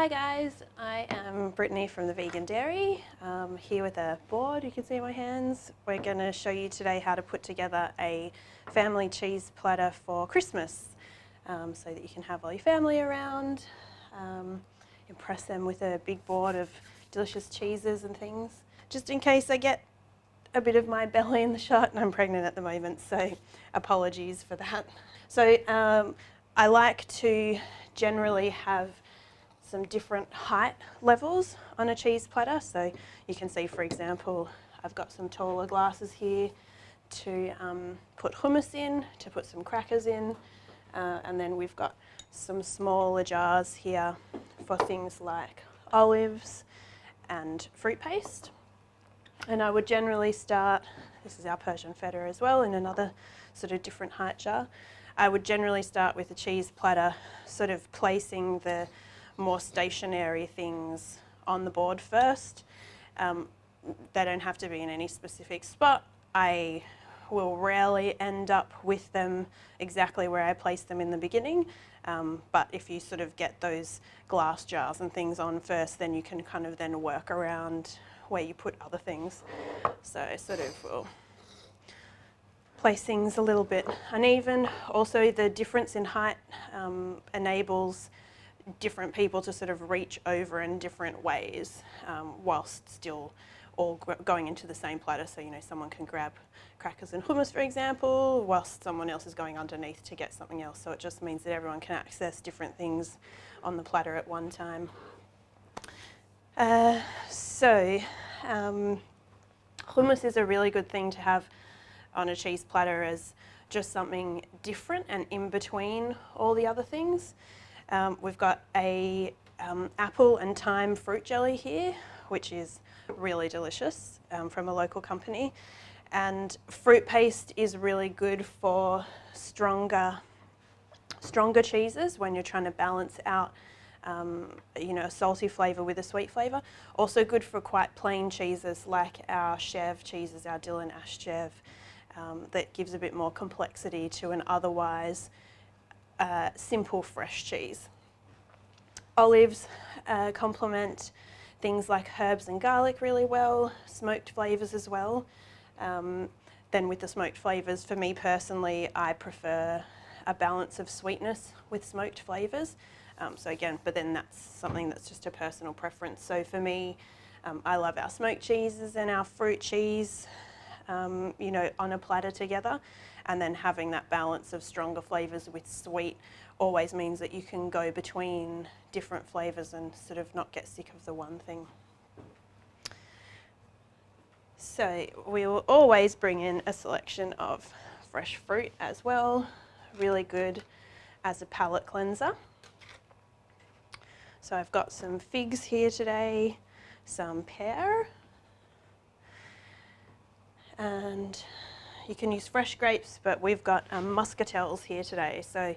Hi guys, I am Brittany from the Vegan Dairy. Here with a board, you can see my hands. We're going to show you today how to put together a family cheese platter for Christmas, so that you can have all your family around, impress them with a big board of delicious cheeses and things. Just in case I get a bit of my belly in the shot, and I'm pregnant at the moment, so apologies for that. So I like to generally have some different height levels on a cheese platter. So you can see, for example, I've got some taller glasses here to put hummus in, to put some crackers in, and then we've got some smaller jars here for things like olives and fruit paste. And I would generally start, this is our Persian feta as well, in another sort of different height jar. I would generally start with a cheese platter, sort of placing the more stationary things on the board first. They don't have to be in any specific spot. I will rarely end up with them exactly where I placed them in the beginning, but if you sort of get those glass jars and things on first, then you can kind of then work around where you put other things. So sort of will place things a little bit uneven. Also, the difference in height enables different people to sort of reach over in different ways, whilst still all going into the same platter. So, you know, someone can grab crackers and hummus, for example, whilst someone else is going underneath to get something else. So it just means that everyone can access different things on the platter at one time. Hummus is a really good thing to have on a cheese platter as just something different and in between all the other things. We've got a apple and thyme fruit jelly here, which is really delicious, from a local company. And fruit paste is really good for stronger cheeses when you're trying to balance out you know, a salty flavour with a sweet flavour. Also good for quite plain cheeses like our Chev cheeses, our Dill and Ash Chev, that gives a bit more complexity to an otherwise simple fresh cheese. Olives complement things like herbs and garlic really well, smoked flavours as well. Then with the smoked flavours, for me personally, I prefer a balance of sweetness with smoked flavours. So again, but then that's something that's just a personal preference. So for me, I love our smoked cheeses and our fruit cheese, you know, on a platter together. And then having that balance of stronger flavours with sweet always means that you can go between different flavours and sort of not get sick of the one thing. So we will always bring in a selection of fresh fruit as well. Really good as a palate cleanser. So I've got some figs here today, some pear, and you can use fresh grapes, but we've got muscatels here today. So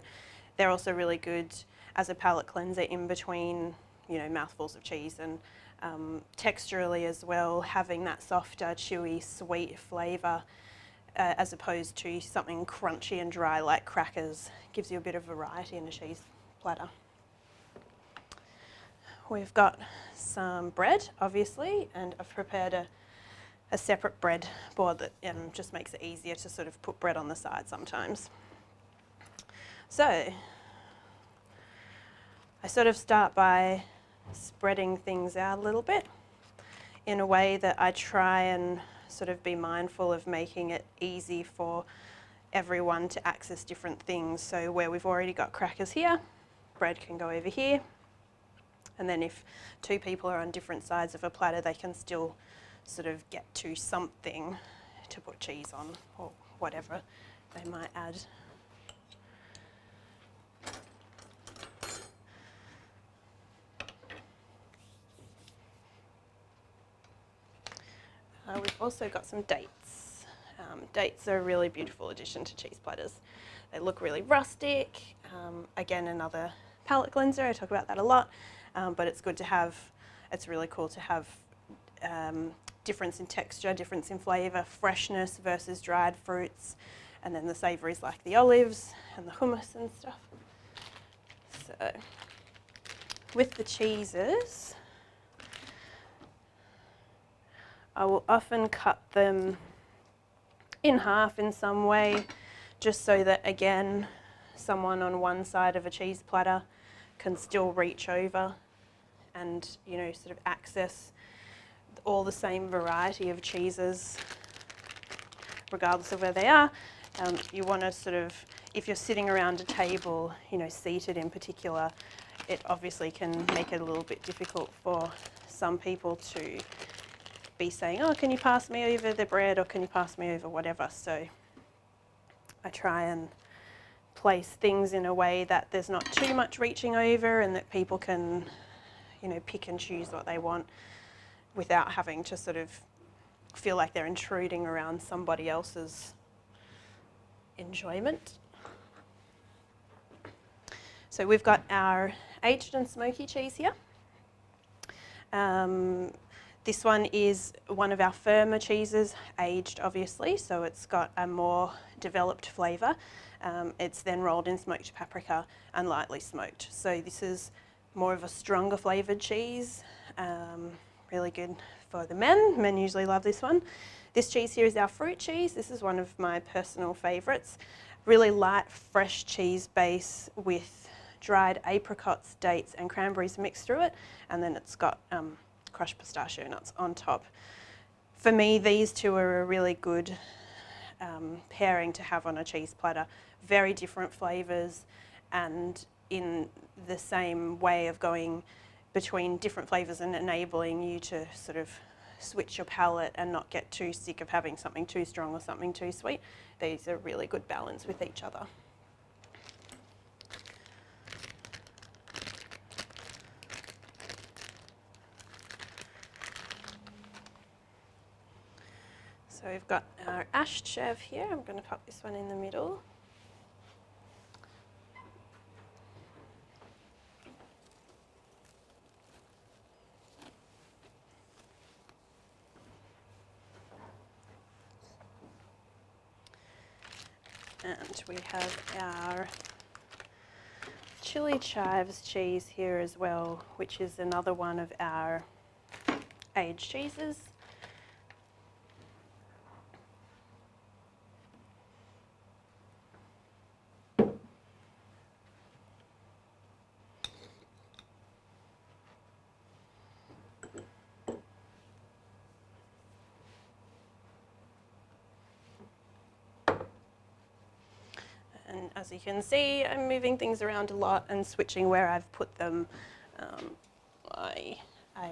they're also really good as a palate cleanser in between, you know, mouthfuls of cheese, and texturally as well, having that softer, chewy, sweet flavour as opposed to something crunchy and dry like crackers gives you a bit of variety in a cheese platter. We've got some bread, obviously, and I've prepared a separate bread board that just makes it easier to sort of put bread on the side sometimes. So I sort of start by spreading things out a little bit in a way that I try and sort of be mindful of making it easy for everyone to access different things. So where we've already got crackers here, bread can go over here. And then if two people are on different sides of a platter, they can still sort of get to something to put cheese on or whatever they might add. We've also got some dates. Dates are a really beautiful addition to cheese platters. They look really rustic. Again, another palate cleanser, I talk about that a lot, but it's good to have, it's really cool to have difference in texture, difference in flavour, freshness versus dried fruits, and then the savouries like the olives and the hummus and stuff. So with the cheeses, I will often cut them in half in some way, just so that, again, someone on one side of a cheese platter can still reach over and, you know, sort of access all the same variety of cheeses regardless of where they are. You want to sort of, if you're sitting around a table, you know, seated in particular, it obviously can make it a little bit difficult for some people to be saying, oh, can you pass me over the bread, or can you pass me over whatever. So I try and place things in a way that there's not too much reaching over and that people can, you know, pick and choose what they want without having to sort of feel like they're intruding around somebody else's enjoyment. So we've got our aged and smoky cheese here. This one is one of our firmer cheeses, aged obviously, so it's got a more developed flavour. It's then rolled in smoked paprika and lightly smoked. So this is more of a stronger flavoured cheese, really good for the men. Men usually love this one. This cheese here is our fruit cheese. This is one of my personal favourites. Really light, fresh cheese base with dried apricots, dates and cranberries mixed through it, and then it's got crushed pistachio nuts on top. For me, these two are a really good pairing to have on a cheese platter. Very different flavours, and in the same way of going between different flavours and enabling you to sort of switch your palate and not get too sick of having something too strong or something too sweet. These are really good balance with each other. So we've got our ash chev here. I'm going to pop this one in the middle. And we have our chili chives cheese here as well, which is another one of our aged cheeses. And as you can see, I'm moving things around a lot and switching where I've put them. I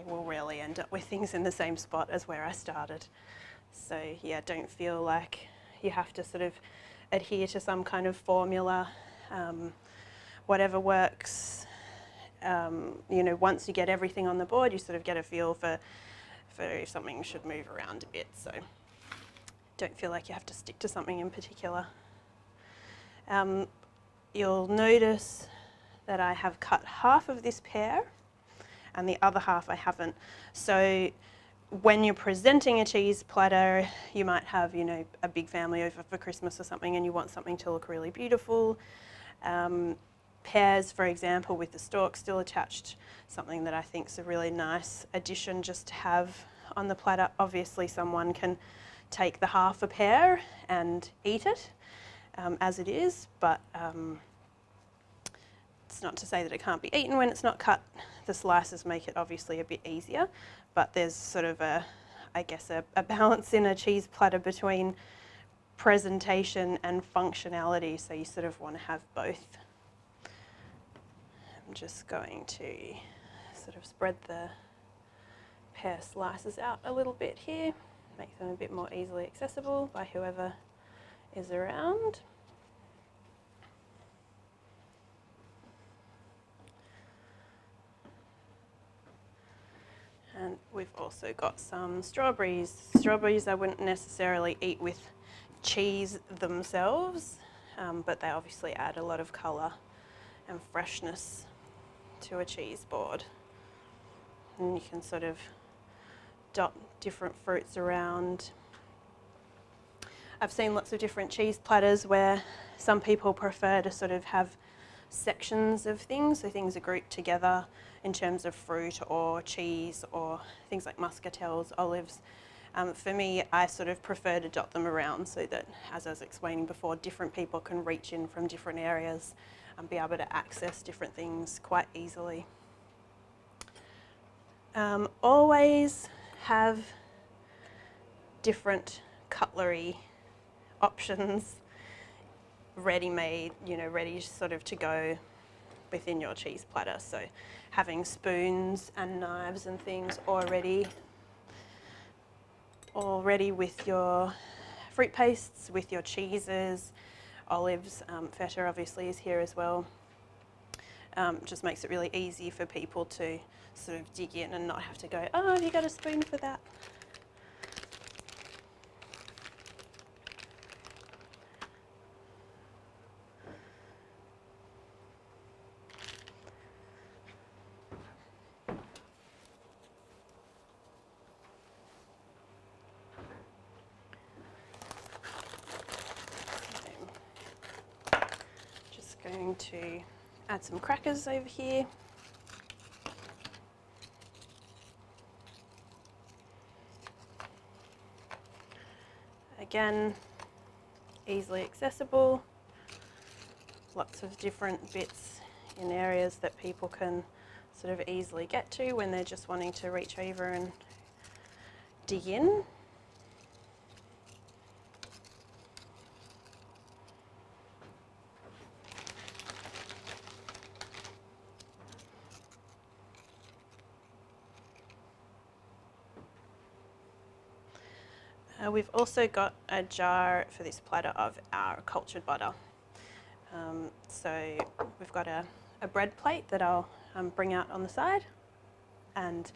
will rarely end up with things in the same spot as where I started. So yeah, don't feel like you have to sort of adhere to some kind of formula. Whatever works. You know, once you get everything on the board, you sort of get a feel for if something should move around a bit. So don't feel like you have to stick to something in particular. You'll notice that I have cut half of this pear and the other half I haven't. So when you're presenting a cheese platter, you might have, you know, a big family over for Christmas or something and you want something to look really beautiful. Pears, for example, with the stalk still attached, something that I think is a really nice addition just to have on the platter. Obviously someone can take the half a pear and eat it as it is, but it's not to say that it can't be eaten when it's not cut. The slices make it obviously a bit easier, but there's sort of I guess a balance in a cheese platter between presentation and functionality, so you sort of want to have both. I'm just going to sort of spread the pear slices out a little bit here, make them a bit more easily accessible by whoever is around. And we've also got some strawberries. Strawberries I wouldn't necessarily eat with cheese themselves, but they obviously add a lot of colour and freshness to a cheese board. And you can sort of dot different fruits around. I've seen lots of different cheese platters where some people prefer to sort of have sections of things, so things are grouped together in terms of fruit or cheese or things like muscatels, olives. For me, I sort of prefer to dot them around so that, as I was explaining before, different people can reach in from different areas and be able to access different things quite easily. Always have different cutlery options ready-made, ready sort of to go within your cheese platter. So having spoons and knives and things already with your fruit pastes, with your cheeses, olives, feta obviously is here as well. Just makes it really easy for people to sort of dig in and not have to go, oh, have you got a spoon for that? Going to add some crackers over here. Again, easily accessible. Lots of different bits in areas that people can sort of easily get to when they're just wanting to reach over and dig in. We've also got a jar for this platter of our cultured butter. So we've got a bread plate that I'll bring out on the side, and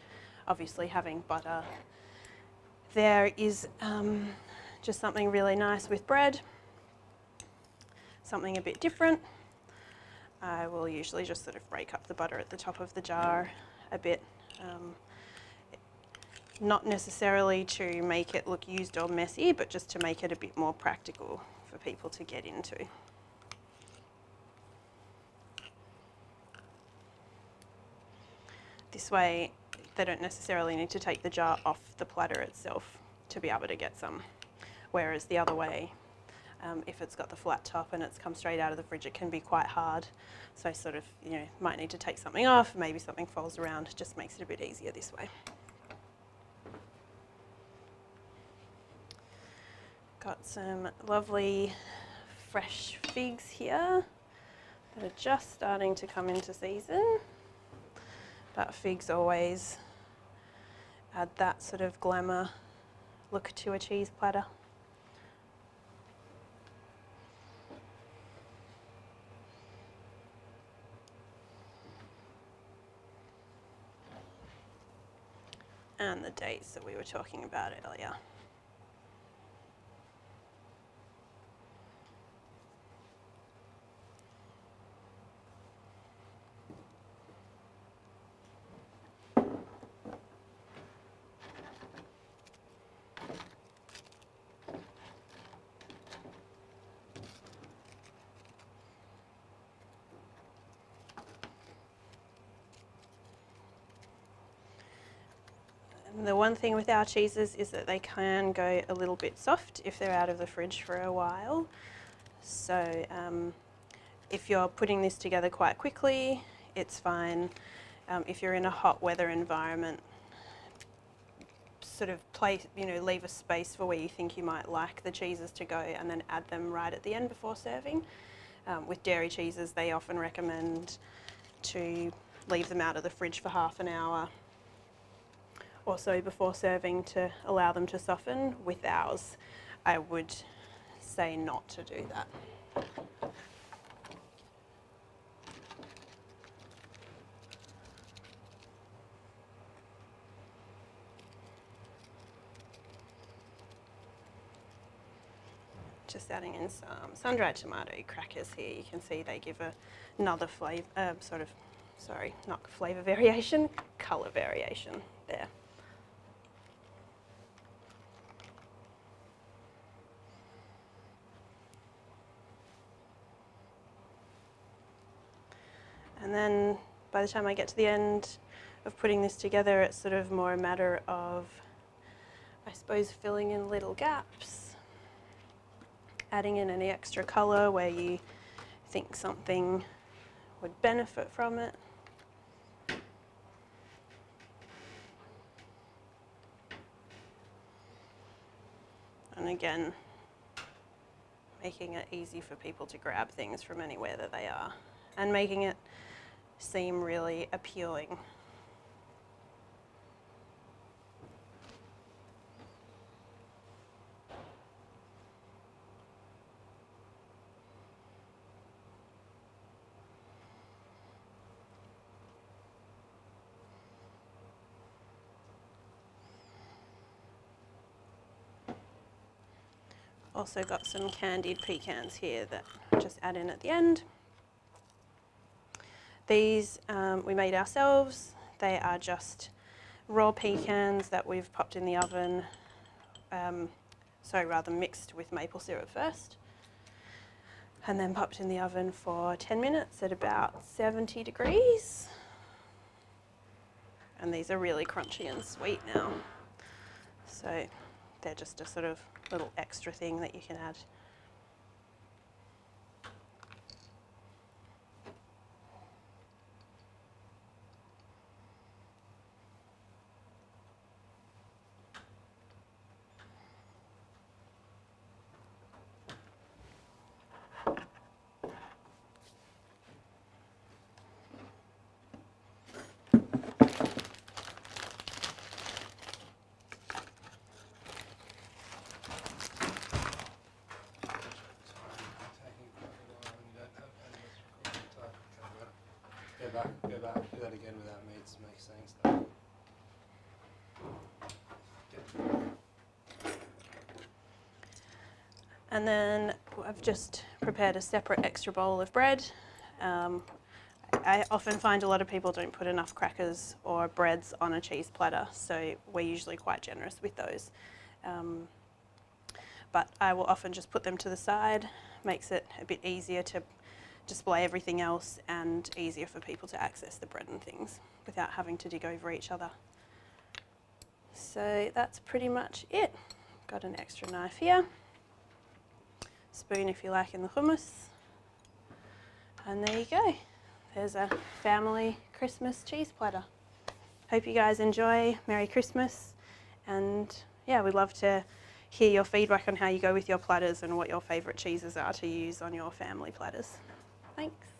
obviously having butter there is just something really nice with bread, something a bit different. I will usually just sort of break up the butter at the top of the jar a bit. Not necessarily to make it look used or messy, but just to make it a bit more practical for people to get into. This way, they don't necessarily need to take the jar off the platter itself to be able to get some. Whereas the other way, if it's got the flat top and it's come straight out of the fridge, it can be quite hard. So sort of, might need to take something off, maybe something falls around, it just makes it a bit easier this way. Got some lovely fresh figs here that are just starting to come into season. But figs always add that sort of glamour look to a cheese platter. And the dates that we were talking about earlier. The one thing with our cheeses is that they can go a little bit soft if they're out of the fridge for a while. So if you're putting this together quite quickly, it's fine. If you're in a hot weather environment, sort of leave a space for where you think you might like the cheeses to go and then add them right at the end before serving. With dairy cheeses, they often recommend to leave them out of the fridge for half an hour or so before serving to allow them to soften. With ours, I would say not to do that. Just adding in some sun-dried tomato crackers here. You can see they give another flavour, not flavour variation, colour variation there. And then by the time I get to the end of putting this together, it's sort of more a matter of, I suppose, filling in little gaps, adding in any extra colour where you think something would benefit from it. And again, making it easy for people to grab things from anywhere that they are, and making it seem really appealing. Also got some candied pecans here that I'll just add in at the end. These we made ourselves. They are just raw pecans that we've popped in the oven, so rather mixed with maple syrup first, and then popped in the oven for 10 minutes at about 70 degrees. And these are really crunchy and sweet now. So they're just a sort of little extra thing that you can add. Go back, do that again without me saying stuff. And then I've just prepared a separate extra bowl of bread. I often find a lot of people don't put enough crackers or breads on a cheese platter, so we're usually quite generous with those. But I will often just put them to the side. Makes it a bit easier to display everything else and easier for people to access the bread and things without having to dig over each other. So that's pretty much it. Got an extra knife here. Spoon if you like in the hummus. And there you go. There's a family Christmas cheese platter. Hope you guys enjoy. Merry Christmas. And yeah, we'd love to hear your feedback on how you go with your platters and what your favourite cheeses are to use on your family platters. Thanks.